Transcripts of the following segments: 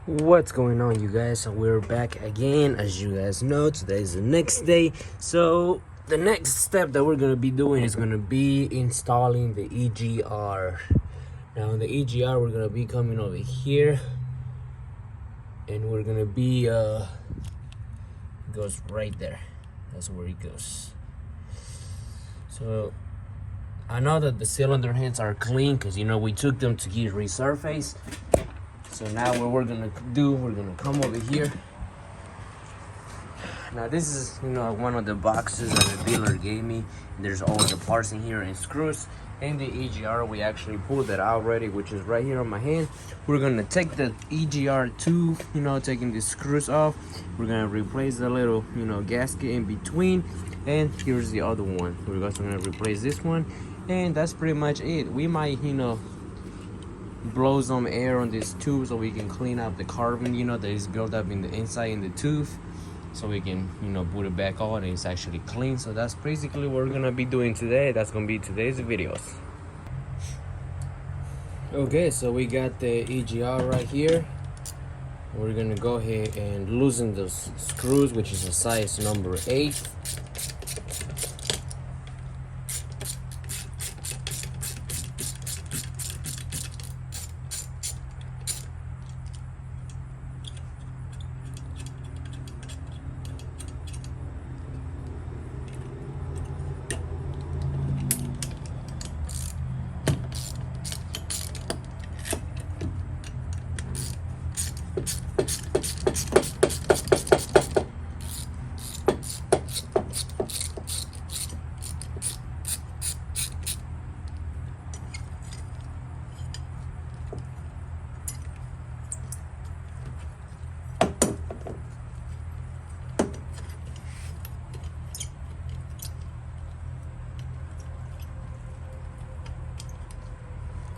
What's going on, you guys? So we're back again. As you guys know, today is the next day. So the next step that we're gonna be doing is gonna be installing the EGR. Now in the EGR, we're gonna be coming over here, and we're gonna be it goes right there. That's where it goes. So I know that the cylinder heads are clean because we took them to get resurfaced. So now what we're gonna do, we're gonna come over here. Now this is one of the boxes that the dealer gave me. There's all the parts in here and screws. And the EGR, we actually pulled that out already, which is right here on my hand. We're gonna take the EGR tube, taking the screws off. We're gonna replace the little gasket in between, and here's the other one. We're also gonna replace this one, and that's pretty much it. We might blow some air on this tube so we can clean up the carbon that is built up in the inside in the tube, so we can put it back on and it's actually clean. So that's basically what we're gonna be doing today. That's gonna be today's videos. Okay, so we got the EGR right here. We're gonna go ahead and loosen those screws, which is a size number 8.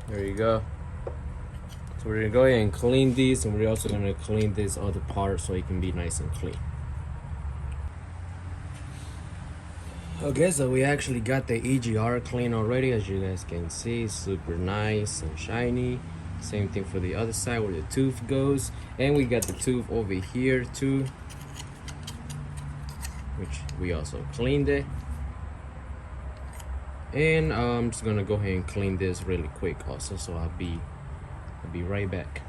There you go. So we're gonna go ahead and clean these, and we're also gonna clean this other part so it can be nice and clean. Okay, so we actually got the EGR clean already. As you guys can see, super nice and shiny. Same thing for the other side where the tooth goes, and we got the tooth over here too, which we also cleaned it. And I'm just gonna go ahead and clean this really quick also, so I'll be right back.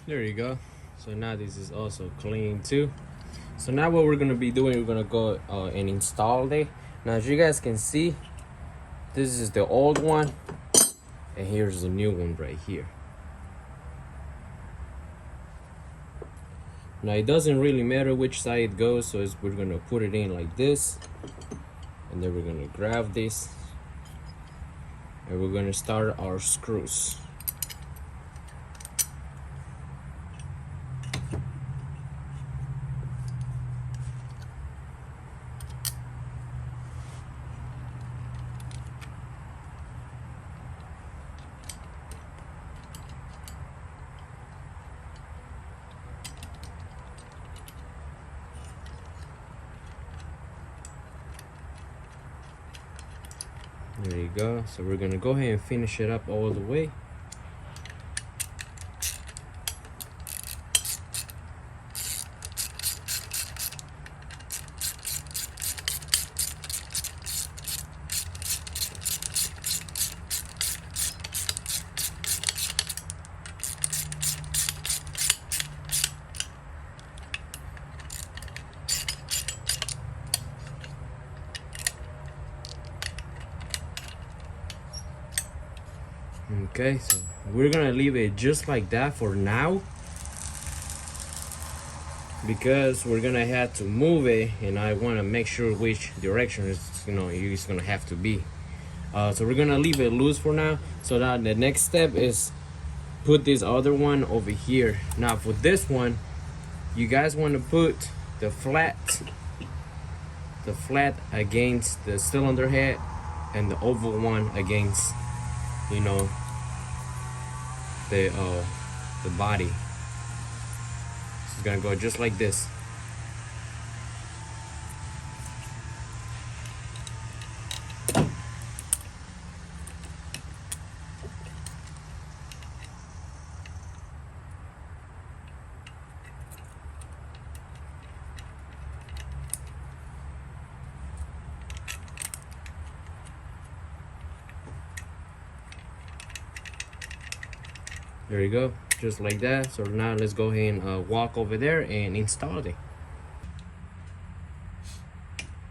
There you go. So now this is also clean too. So now what we're gonna be doing, we're gonna go and install it. Now as you guys can see, this is the old one, and here's the new one right here. Now it doesn't really matter which side it goes, so we're gonna put it in like this, and then we're gonna grab this, and we're gonna start our screws. There you go. So we're gonna go ahead and finish it up all the way. Okay, so we're gonna leave it just like that for now, because we're gonna have to move it, and I want to make sure which direction it's gonna have to be. So we're gonna leave it loose for now. So now the next step is put this other one over here. Now for this one, you guys want to put the flat against the cylinder head, and the oval one against the body. It's gonna go just like this. There you go, just like that. So now let's go ahead and walk over there and install it.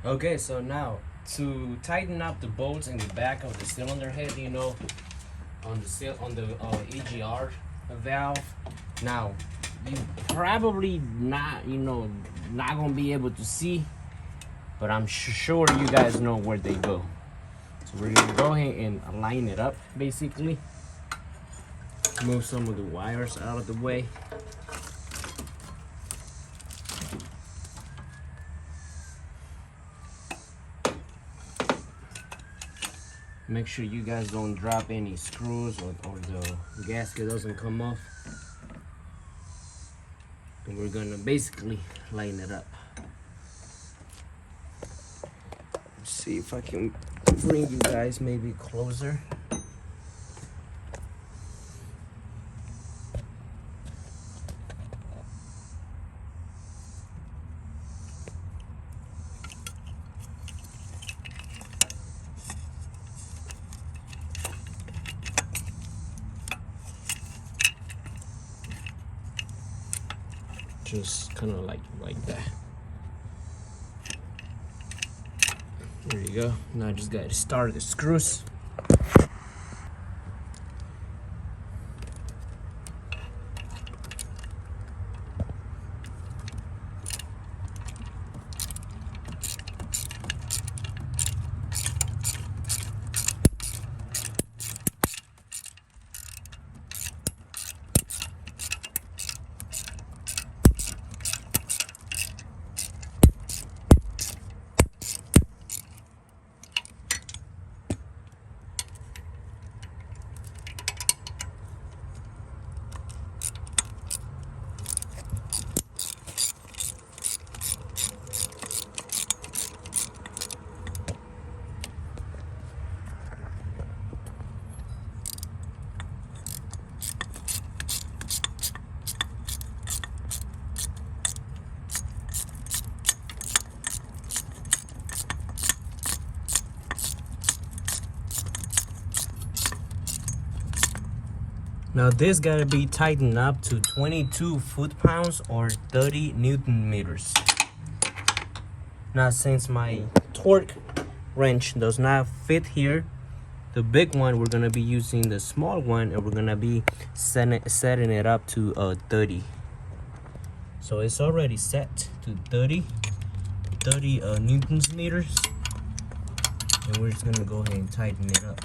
Okay, so now to tighten up the bolts in the back of the cylinder head, you know, on the EGR valve. Now, you probably not, you know, not gonna be able to see, but I'm sure you guys know where they go. So we're gonna go ahead and line it up, basically. Move some of the wires out of the way. Make sure you guys don't drop any screws or the gasket doesn't come off. And we're gonna basically line it up. Let's see if I can bring you guys maybe closer. Just kind of like that. There you go. Now I just got to start the screws. Now this gotta be tightened up to 22 foot-pounds or 30 Newton meters. Now since my torque wrench does not fit here, the big one, we're gonna be using the small one and we're gonna be setting it up to 30. So it's already set to 30 Newtons meters. And we're just gonna go ahead and tighten it up.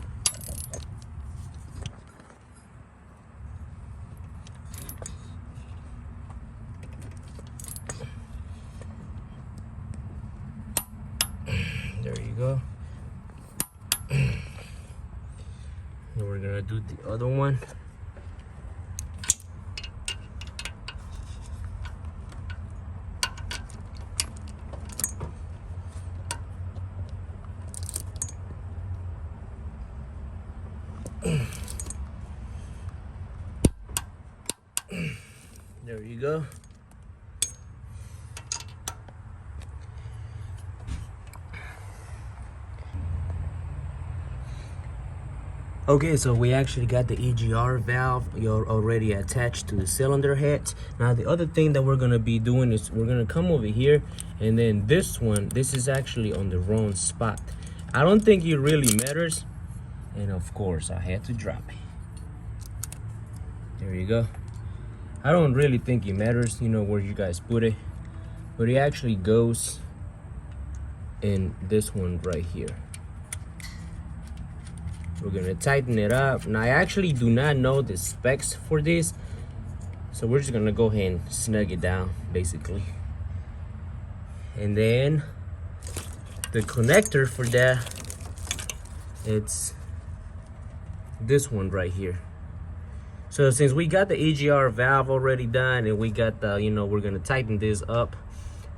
There you go. And we're gonna do the other one. There you go. Okay, so we actually got the EGR valve already attached to the cylinder head. Now the other thing that we're gonna be doing is we're gonna come over here, and then this is actually on the wrong spot. I don't think it really matters, and of course I had to drop it. There you go. I don't really think it matters, you know, where you guys put it, but it actually goes in this one right here. We're gonna tighten it up. Now I actually do not know the specs for this, so we're just gonna go ahead and snug it down basically. And then the connector for that, it's this one right here. So since we got the EGR valve already done and we got the, you know, we're gonna tighten this up,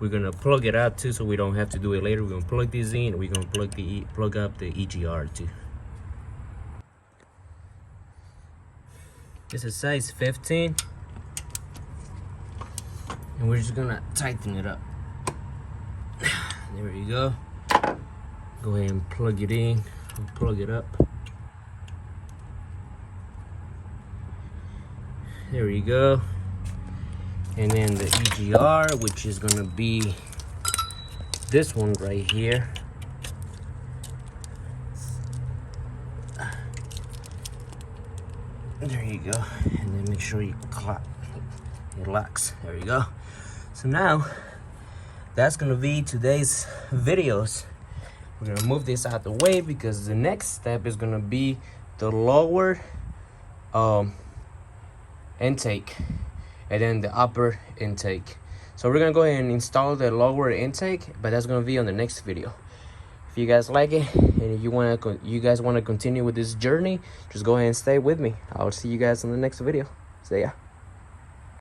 we're gonna plug it out too so we don't have to do it later. We're gonna plug this in and we're gonna plug up the EGR too. This is size 15, and we're just gonna tighten it up. There you go. Go ahead and plug it in and plug it up. There you go. And then the EGR, which is gonna be this one right here. There you go. And then make sure you clap. It locks. There you go. So now that's gonna be today's videos. We're gonna move this out the way because the next step is gonna be the lower intake and then the upper intake. So we're gonna go ahead and install the lower intake, but that's gonna be on the next video. If you guys like it and if you guys want to continue with this journey, just go ahead and stay with me. I'll see you guys in the next video. See ya.